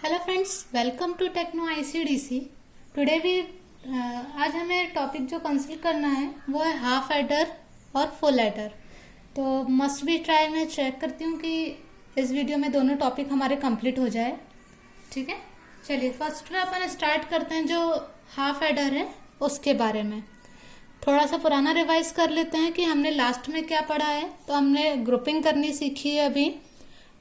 Hello friends, welcome to techno ICDC. Today we आज हमें topic जो कंसिडर करना है वो है हाफ एडर और फुल एडर। तो मस्ट बी ट्राई मैं चेक करती हूँ कि इस वीडियो में दोनों टॉपिक हमारे कंप्लीट हो जाए। ठीक है, चलिए फर्स्ट में अपन स्टार्ट करते हैं जो हाफ एडर है उसके बारे में। थोड़ा सा पुराना रिवाइज कर लेते हैं कि हमने लास्ट में क्या पढ़ा है। तो हमने ग्रुपिंग करनी सीखी है, अभी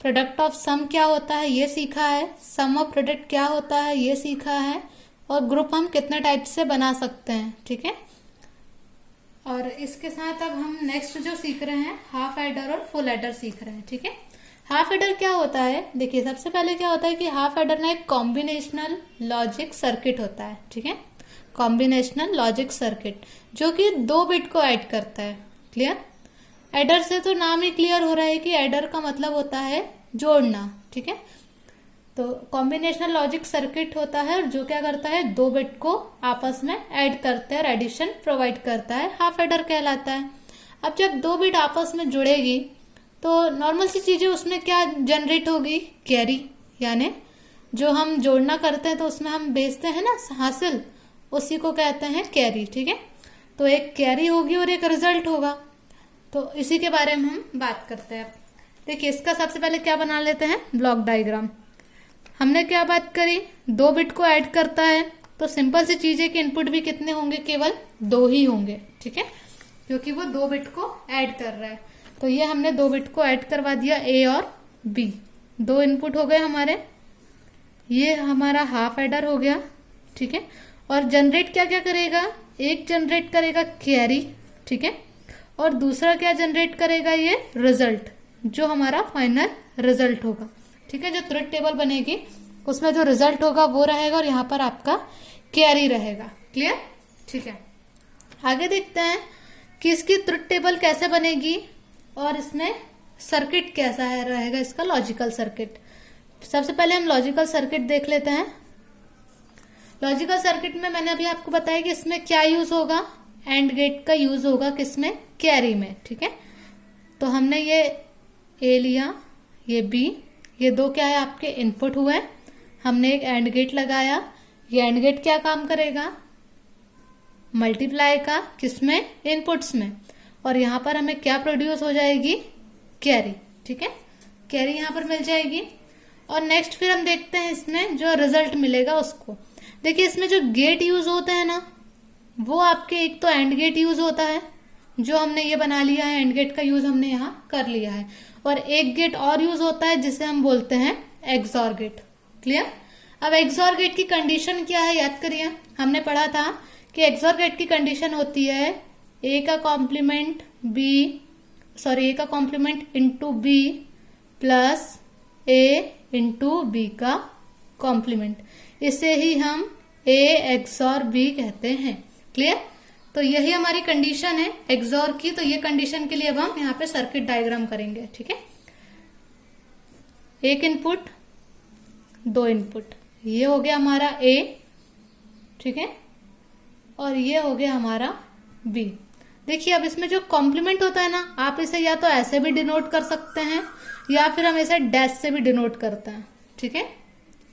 प्रोडक्ट ऑफ सम क्या होता है ये सीखा है, सम ऑफ प्रोडक्ट क्या होता है ये सीखा है, और ग्रुप हम कितने टाइप से बना सकते हैं। ठीक है, और इसके साथ अब हम नेक्स्ट जो सीख रहे हैं हाफ एडर और फुल एडर सीख रहे हैं। ठीक है, हाफ एडर क्या होता है, देखिए सबसे पहले क्या होता है कि हाफ एडर ना एक कॉम्बिनेशनल लॉजिक सर्किट होता है। ठीक है, कॉम्बिनेशनल लॉजिक सर्किट जो कि 2 बिट को ऐड करता है। क्लियर? एडर से तो नाम ही क्लियर हो रहा है कि एडर का मतलब होता है जोड़ना। ठीक है, तो कॉम्बिनेशनल लॉजिक सर्किट होता है जो क्या करता है 2 बिट को आपस में ऐड करते हैं, एडिशन प्रोवाइड करता है, हाफ एडर कहलाता है। अब जब 2 बिट आपस में जुड़ेगी तो नॉर्मल सी चीजें उसमें क्या जनरेट होगी, कैरी, यानी जो हम जोड़ना करते हैं तो उसमें हम भेजते हैं ना हासिल, उसी को कहते हैं कैरी। ठीक है, तो एक कैरी होगी और एक रिजल्ट होगा, तो इसी के बारे में हम बात करते हैं। देखिए इसका सबसे पहले क्या बना लेते हैं, ब्लॉक डायग्राम। हमने क्या बात करी, 2 बिट को ऐड करता है तो सिंपल सी चीज है कि इनपुट भी कितने होंगे, केवल 2 ही होंगे। ठीक है, क्योंकि वो 2 बिट को ऐड कर रहा है। तो ये हमने 2 बिट को ऐड करवा दिया, ए और बी, 2 इनपुट हो गए हमारे। ये हमारा हाफ एडर हो गया। ठीक है, और जनरेट क्या क्या करेगा, एक जनरेट करेगा कैरी, ठीक है, और दूसरा क्या जनरेट करेगा, ये रिजल्ट, जो हमारा फाइनल रिजल्ट होगा। ठीक है, जो ट्रुथ टेबल बनेगी उसमें जो रिजल्ट होगा वो रहेगा और यहाँ पर आपका कैरी रहेगा। क्लियर? ठीक है, आगे देखते हैं कि इसकी ट्रुथ टेबल कैसे बनेगी और इसमें सर्किट कैसा है रहेगा, इसका लॉजिकल सर्किट। सबसे पहले हम लॉजिकल सर्किट देख लेते हैं। लॉजिकल सर्किट में मैंने अभी आपको बताया कि इसमें क्या यूज होगा, एंड गेट का यूज होगा, किसमें, कैरी में। ठीक है, तो हमने ये ए लिया, ये बी, ये 2 क्या है आपके इनपुट हुए, हमने एक एंड गेट लगाया। ये एंड गेट क्या काम करेगा, मल्टीप्लाई का, किसमें, इनपुट्स में, और यहां पर हमें क्या प्रोड्यूस हो जाएगी, कैरी। ठीक है, कैरी यहां पर मिल जाएगी। और नेक्स्ट फिर हम देखते हैं इसमें जो रिजल्ट मिलेगा उसको। देखिए इसमें जो गेट यूज होते हैं ना, वो आपके एक तो एंड गेट यूज होता है, जो हमने ये बना लिया है, एंड गेट का यूज हमने यहाँ कर लिया है, और एक गेट और यूज होता है जिसे हम बोलते हैं एक्सॉर गेट। क्लियर? अब एक्सॉर गेट की कंडीशन क्या है, याद करिए, हमने पढ़ा था कि एक्सॉर गेट की कंडीशन होती है ए का कॉम्प्लीमेंट इंटू बी प्लस ए इंटू बी का कॉम्प्लीमेंट। इसे ही हम ए एक्सॉर बी कहते हैं। क्लियर? तो यही हमारी कंडीशन है एक्सॉर की। तो ये कंडीशन के लिए अब हम यहाँ पे सर्किट डायग्राम करेंगे। ठीक है, एक इनपुट, 2 इनपुट, ये हो गया हमारा ए, ठीक है, और ये हो गया हमारा बी। देखिए अब इसमें जो कॉम्प्लीमेंट होता है ना, आप इसे या तो ऐसे भी डिनोट कर सकते हैं या फिर हम इसे डैश से भी डिनोट करते हैं। ठीक है,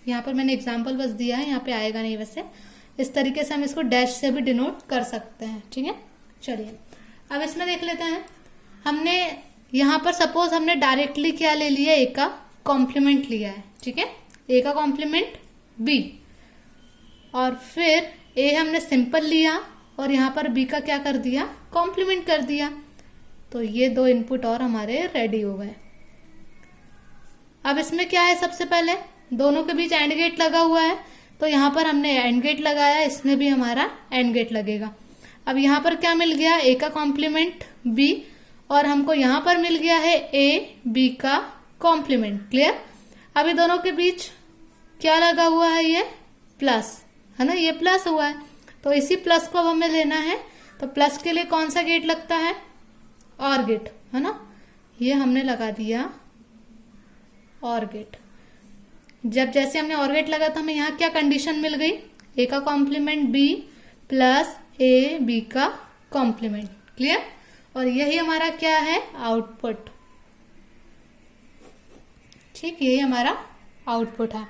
यहाँ पर मैंने एग्जाम्पल बस दिया है, यहाँ पे आएगा नहीं वैसे। इस तरीके से हम इसको डैश से भी डिनोट कर सकते हैं। ठीक है, चलिए अब इसमें देख लेते हैं। हमने यहाँ पर सपोज हमने डायरेक्टली क्या ले लिया, ए का कॉम्प्लीमेंट लिया है। ठीक है, ए का कॉम्प्लीमेंट बी, और फिर ए हमने सिंपल लिया और यहाँ पर बी का क्या कर दिया, कॉम्प्लीमेंट कर दिया। तो ये 2 इनपुट और हमारे रेडी हो गए। अब इसमें क्या है, सबसे पहले दोनों के बीच एंड गेट लगा हुआ है, तो यहाँ पर हमने एंड गेट लगाया, इसमें भी हमारा एंड गेट लगेगा। अब यहाँ पर क्या मिल गया, ए का कॉम्प्लीमेंट बी, और हमको यहाँ पर मिल गया है ए बी का कॉम्प्लीमेंट। क्लियर? अभी दोनों के बीच क्या लगा हुआ है, ये प्लस है ना, ये प्लस हुआ है, तो इसी प्लस को अब हमें लेना है। तो प्लस के लिए कौन सा गेट लगता है, और गेट, है ना, ये हमने लगा दिया और गेट। जब जैसे हमने और गेट लगा तो हमें यहाँ क्या कंडीशन मिल गई, ए का complement B plus A B का कॉम्प्लीमेंट। क्लियर? और यही हमारा क्या है, आउटपुट। ठीक, यही हमारा आउटपुट है।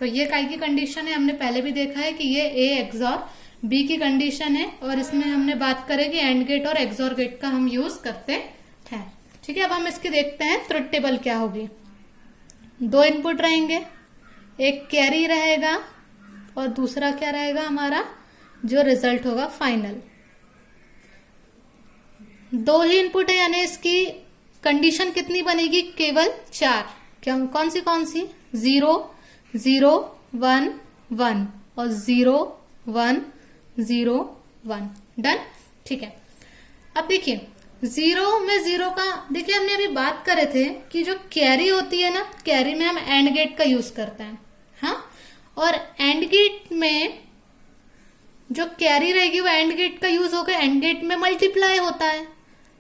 तो ये काय की कंडीशन है, हमने पहले भी देखा है कि ये ए XOR बी की कंडीशन है, और इसमें हमने बात करें कि एंड गेट और XOR गेट का हम यूज करते हैं। ठीक है, अब हम इसकी देखते हैं ट्रुथ टेबल क्या होगी। 2 इनपुट रहेंगे, एक कैरी रहेगा और दूसरा क्या रहेगा हमारा जो रिजल्ट होगा फाइनल। 2 ही इनपुट है, यानी इसकी कंडीशन कितनी बनेगी, केवल 4। क्या कौन सी 0 0 1 1 और 0 1 0 1 डन। ठीक है, अब देखिए 0 में 0 का, देखिए हमने अभी बात करे थे कि जो कैरी होती है ना, कैरी में हम एंड गेट का यूज करते हैं। हाँ, और एंड गेट में जो कैरी रहेगी वो एंड गेट का यूज होकर एंड गेट में मल्टीप्लाई होता है।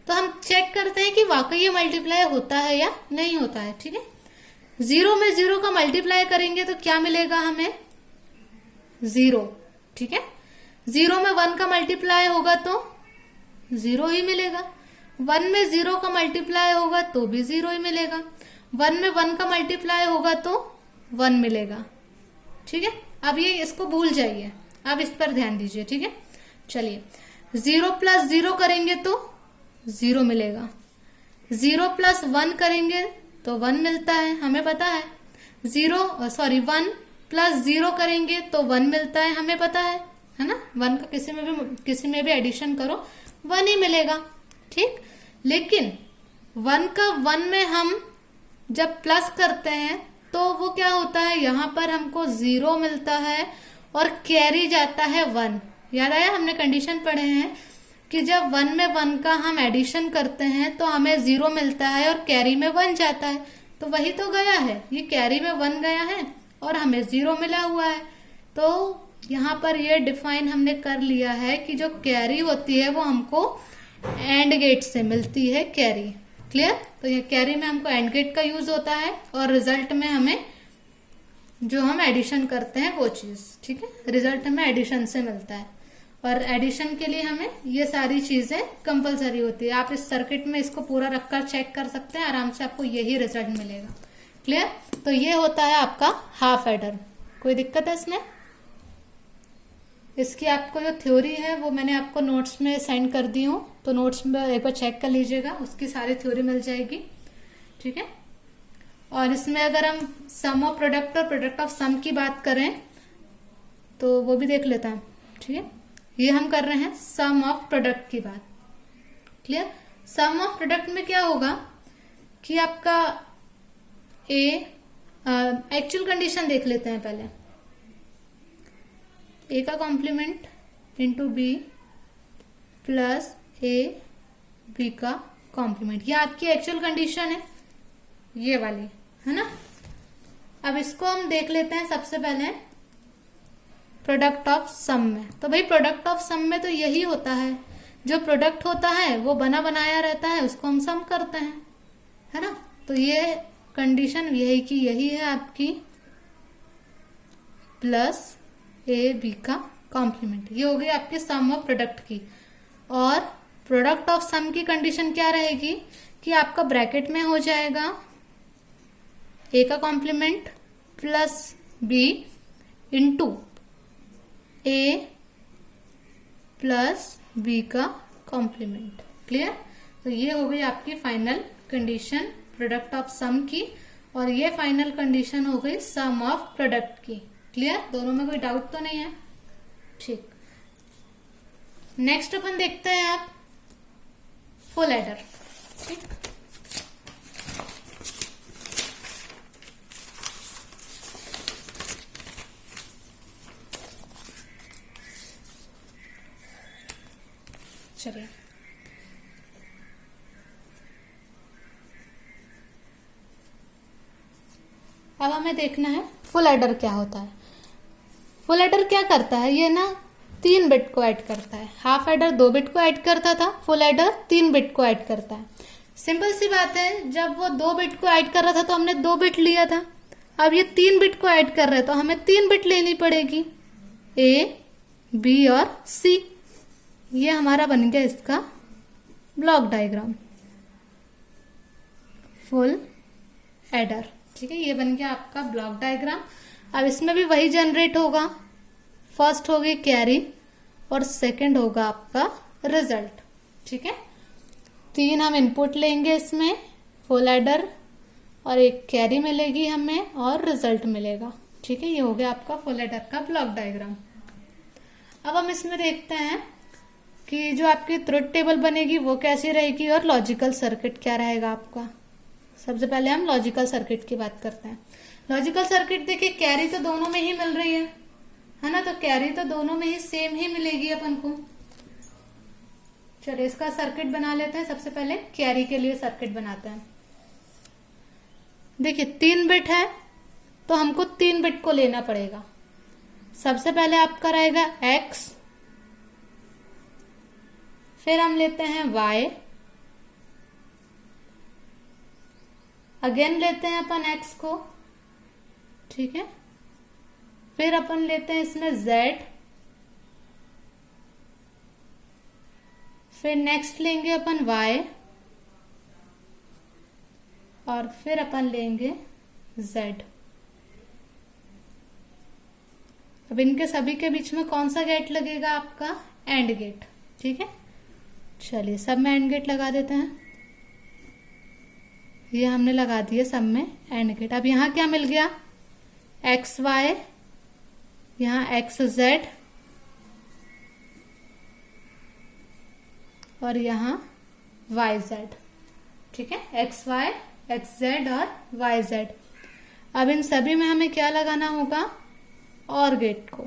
तो हम चेक करते हैं कि वाकई ये मल्टीप्लाई होता है या नहीं होता है। ठीक है, 0 में 0 का मल्टीप्लाई करेंगे तो क्या मिलेगा हमें, 0। ठीक है, 0 में 1 का मल्टीप्लाई होगा तो 0 ही मिलेगा। 1 में 0 का मल्टीप्लाई होगा तो भी 0 ही मिलेगा। 1 में 1 का मल्टीप्लाई होगा तो 1 मिलेगा। ठीक है, अब ये इसको भूल जाइए, अब इस पर ध्यान दीजिए। ठीक है, चलिए 0 प्लस 0 करेंगे तो 0 मिलेगा। 0 प्लस 1 करेंगे तो 1 मिलता है, हमें पता है। 1 प्लस 0 करेंगे तो 1 मिलता है, हमें पता है ना। 1 का किसी में भी एडिशन करो 1 ही मिलेगा। ठीक, लेकिन 1 का 1 में हम जब प्लस करते हैं तो वो क्या होता है, यहां पर हमको 0 मिलता है और कैरी जाता है 1। याद आया, हमने कंडीशन पढ़े हैं कि जब 1 में 1 का हम एडिशन करते हैं तो हमें 0 मिलता है और कैरी में 1 जाता है। तो वही तो गया है, ये कैरी में 1 गया है और हमें 0 मिला हुआ है। तो यहाँ पर ये डिफाइन हमने कर लिया है कि जो कैरी होती है वो हमको एंड गेट से मिलती है, कैरी। क्लियर, तो ये कैरी में हमको एंड गेट का यूज होता है और रिजल्ट में हमें जो हम एडिशन करते हैं वो चीज। ठीक है, रिजल्ट हमें एडिशन से मिलता है और एडिशन के लिए हमें ये सारी चीजें कंपलसरी होती है। आप इस सर्किट में इसको पूरा रखकर चेक कर सकते हैं, आराम से आपको यही रिजल्ट मिलेगा। क्लियर, तो ये होता है आपका हाफ एडर। कोई दिक्कत है इसमें? इसकी आपको जो थ्योरी है वो मैंने आपको नोट्स में सेंड कर दी हूँ, तो नोट्स में एक बार चेक कर लीजिएगा, उसकी सारी थ्योरी मिल जाएगी। ठीक है, और इसमें अगर हम सम ऑफ प्रोडक्ट और प्रोडक्ट ऑफ सम की बात करें तो वो भी देख लेता है। ठीक है, ये हम कर रहे हैं सम ऑफ प्रोडक्ट की बात। क्लियर, सम ऑफ प्रोडक्ट में क्या होगा कि आपका एक्चुअल कंडीशन देख लेते हैं पहले। ए का complement into B plus A B का कॉम्प्लीमेंट, ये आपकी एक्चुअल कंडीशन है, ये वाली है ना। अब इसको हम देख लेते हैं सबसे पहले प्रोडक्ट ऑफ सम में। तो भाई प्रोडक्ट ऑफ सम में तो यही होता है, जो प्रोडक्ट होता है वो बना बनाया रहता है, उसको हम सम करते हैं, है ना। तो ये कंडीशन यही की यही है आपकी, प्लस ए बी का कॉम्प्लीमेंट, ये हो गई आपकी सम ऑफ प्रोडक्ट की। और प्रोडक्ट ऑफ सम की कंडीशन क्या रहेगी कि आपका ब्रैकेट में हो जाएगा ए का कॉम्प्लीमेंट प्लस बी इंटू ए प्लस बी का कॉम्प्लीमेंट। क्लियर, तो ये हो गई आपकी final condition product of some की, और ये फाइनल कंडीशन हो गई सम ऑफ प्रोडक्ट की। क्लियर, दोनों में कोई डाउट तो नहीं है? ठीक, नेक्स्ट अपन देखते हैं आप फुल एडर। ठीक, चलिए अब हमें देखना है फुल एडर क्या होता है। फुल एडर क्या करता है, ये ना 3 बिट को ऐड करता है। हाफ एडर 2 बिट को ऐड करता था, फुल एडर 3 बिट को ऐड करता है। सिंपल सी बात है, जब वो 2 बिट को ऐड कर रहा था तो हमने 2 बिट लिया था, अब ये 3 बिट को ऐड कर रहे हैं तो हमें 3 बिट लेनी पड़ेगी, ए बी और सी। ये हमारा बन गया इसका ब्लॉक डायग्राम फुल एडर। ठीक है, ये बन गया आपका ब्लॉक डायग्राम। अब इसमें भी वही जनरेट होगा, फर्स्ट होगी कैरी और सेकंड होगा आपका रिजल्ट। ठीक है, 3 हम इनपुट लेंगे इसमें, फुल एडर, और एक कैरी मिलेगी हमें और रिजल्ट मिलेगा। ठीक है, ये हो गया आपका फुल एडर का ब्लॉक डायग्राम। अब हम इसमें देखते हैं कि जो आपकी ट्रुथ टेबल बनेगी वो कैसी रहेगी और लॉजिकल सर्किट क्या रहेगा आपका। सबसे पहले हम लॉजिकल सर्किट की बात करते हैं। लॉजिकल सर्किट देखिए, कैरी तो दोनों में ही मिल रही है ना, तो कैरी तो दोनों में ही सेम ही मिलेगी अपन को। चलिए इसका सर्किट बना लेते हैं। सबसे पहले कैरी के लिए सर्किट बनाते हैं। देखिए 3 बिट है तो हमको 3 बिट को लेना पड़ेगा। सबसे पहले आपका रहेगा x, फिर हम लेते हैं y, अगेन लेते हैं अपन x को, ठीक है, फिर अपन लेते हैं इसमें z, फिर नेक्स्ट लेंगे अपन y, और फिर अपन लेंगे z। अब इनके सभी के बीच में कौन सा गेट लगेगा आपका, एंड गेट। ठीक है, चलिए सब में एंड गेट लगा देते हैं। ये हमने लगा दिया सब में एंड गेट। अब यहाँ क्या मिल गया, एक्स वाई, यहाँ एक्स जेड, और यहाँ वाई जेड। ठीक है, एक्स वाई, एक्स जेड और वाई जेड। अब इन सभी में हमें क्या लगाना होगा, और गेट को,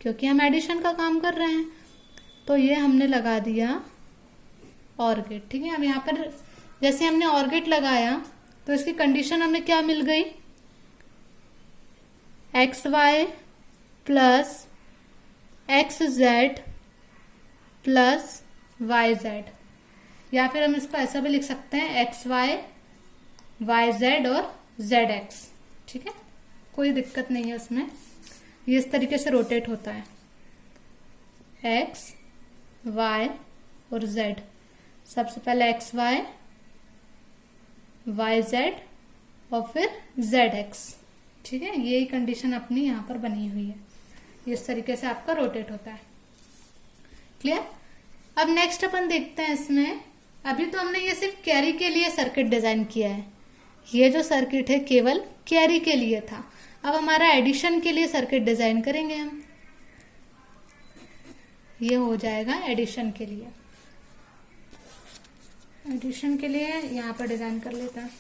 क्योंकि हम एडिशन का काम कर रहे हैं, तो ये हमने लगा दिया और गेट। ठीक है, अब यहाँ पर जैसे हमने और गेट लगाया तो इसकी कंडीशन हमें क्या मिल गई, X Y plus X Z plus Y Z, या फिर हम इसको ऐसा भी लिख सकते हैं एक्स वाई, वाई जेड और जेड एक्स। ठीक है, कोई दिक्कत नहीं है उसमें, ये इस तरीके से रोटेट होता है, एक्स वाई और जेड। सबसे पहले एक्स वाई, वाई जेड और फिर जेड एक्स। ठीक है, यही कंडीशन अपनी यहाँ पर बनी हुई है, इस तरीके से आपका रोटेट होता है। क्लियर। अब नेक्स्ट अपन देखते हैं इसमें, अभी तो हमने ये सिर्फ कैरी के लिए सर्किट डिजाइन किया है, ये जो सर्किट है केवल कैरी के लिए था। अब हमारा एडिशन के लिए सर्किट डिजाइन करेंगे हम, ये हो जाएगा एडिशन के लिए। एडिशन के लिए यहाँ पर डिजाइन कर लेता है।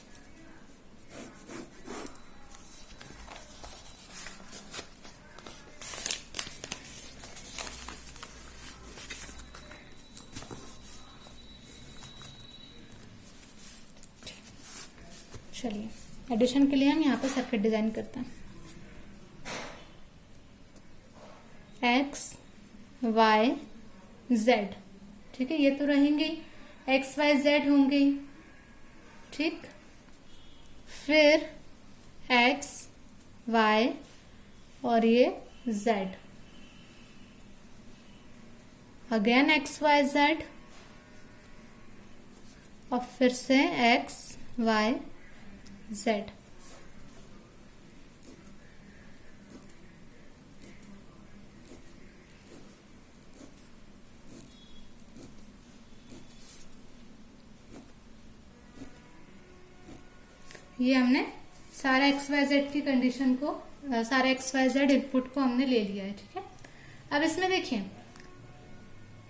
चलिए एडिशन के लिए हम यहाँ पर सर्किट डिजाइन करते हैं। एक्स वाई जेड, ठीक है, ये तो रहेंगे, एक्स वाई जेड होंगे। ठीक, फिर एक्स वाई और ये Z, again X Y Z, और फिर से एक्स वाई जेड। ये हमने सारा एक्स वाई जेड की कंडीशन को, सारा एक्स वाई जेड इनपुट को हमने ले लिया है। ठीक है, अब इसमें देखिए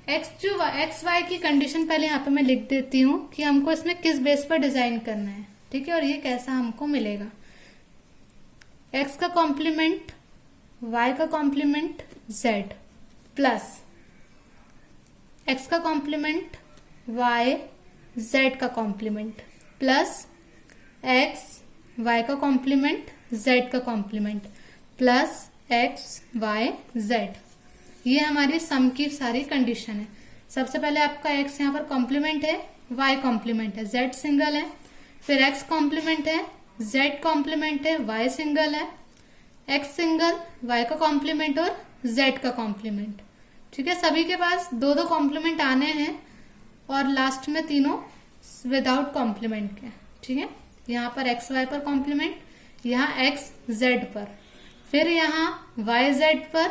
एक्स वाई की कंडीशन पहले यहाँ पे मैं लिख देती हूँ कि हमको इसमें किस बेस पर डिजाइन करना है। ठीक है, और ये कैसा हमको मिलेगा, एक्स का कॉम्प्लीमेंट वाई का कॉम्प्लीमेंट जेड प्लस एक्स का कॉम्प्लीमेंट वाई जेड का कॉम्प्लीमेंट प्लस एक्स वाई का कॉम्प्लीमेंट जेड का complement plus X Y Z. ये हमारी सम की सारी कंडीशन है। सबसे पहले आपका एक्स यहाँ पर कॉम्प्लीमेंट है, वाई कॉम्प्लीमेंट है, जेड सिंगल है, फिर एक्स कॉम्प्लीमेंट है, जेड कॉम्प्लीमेंट है, वाई सिंगल है, एक्स सिंगल, वाई का कॉम्प्लीमेंट और जेड का कॉम्प्लीमेंट। ठीक है, सभी के पास दो दो कॉम्प्लीमेंट आने हैं और लास्ट में तीनों विदाउट कॉम्प्लीमेंट के। ठीक है, यहाँ पर एक्स वाई पर कॉम्प्लीमेंट, यहाँ एक्स जेड पर, फिर यहाँ वाई जेड पर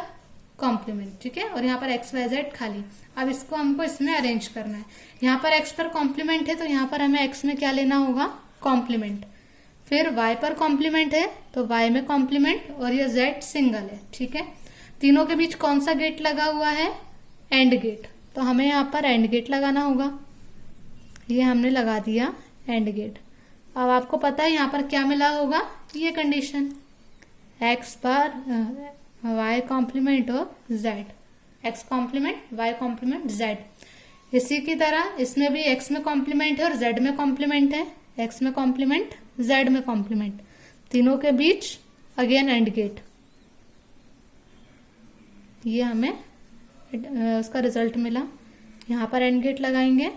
कॉम्प्लीमेंट, ठीक है, और यहाँ पर एक्स वाई जेड खाली। अब इसको हमको इसमें अरेंज करना है। यहाँ पर एक्स पर कॉम्प्लीमेंट है तो यहाँ पर हमें एक्स में क्या लेना होगा, कॉम्प्लीमेंट। फिर वाई पर कॉम्प्लीमेंट है तो वाई में कॉम्प्लीमेंट, और ये जेड सिंगल है, ठीक है। तीनों के बीच कौन सा गेट लगा हुआ है, एंड गेट, तो हमें यहाँ पर एंड गेट लगाना होगा। ये हमने लगा दिया एंड गेट। अब आपको पता है यहाँ पर क्या मिला होगा, ये कंडीशन, एक्स पर वाई कॉम्प्लीमेंट और Z, X complement Y complement Z. इसी की तरह इसमें भी एक्स में कॉम्प्लीमेंट है और जेड में कॉम्प्लीमेंट है, एक्स में कॉम्प्लीमेंट जेड में कॉम्प्लीमेंट, तीनों के बीच अगेन एंड गेट। ये हमें उसका रिजल्ट मिला। यहाँ पर एंड गेट लगाएंगे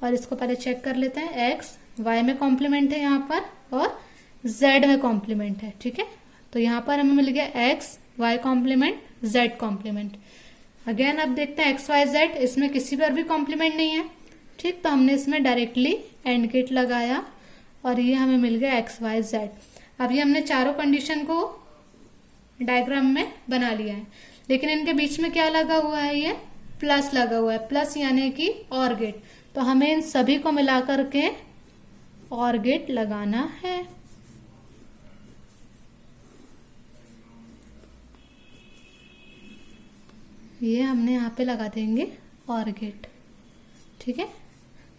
और इसको पहले चेक कर लेते हैं। एक्स वाई में कॉम्प्लीमेंट है यहाँ पर और जेड में कॉम्प्लीमेंट है, ठीक है। तो यहाँ पर हमें मिल गया X Y complement Z complement. Again अब देखते हैं एक्स वाई जेड, इसमें किसी पर भी कॉम्प्लीमेंट नहीं है, ठीक, तो हमने इसमें डायरेक्टली एंड गेट लगाया और ये हमें मिल गया एक्स वाई जेड। अब ये हमने चारों कंडीशन को डायग्राम में बना लिया है, लेकिन इनके बीच में क्या लगा हुआ है, ये प्लस लगा हुआ है, प्लस यानी कि और गेट। तो हमें इन सभी को मिला करके और गेट लगाना है। ये हमने यहाँ पे लगा देंगे और गेट, ठीक है।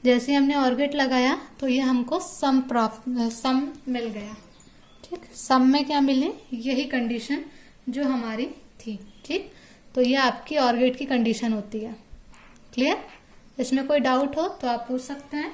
जैसे हमने और गेट लगाया तो ये हमको सम मिल गया, ठीक। सम में क्या मिले, यही कंडीशन जो हमारी थी, ठीक। तो ये आपकी और गेट की कंडीशन होती है। क्लियर? इसमें कोई डाउट हो तो आप पूछ सकते हैं।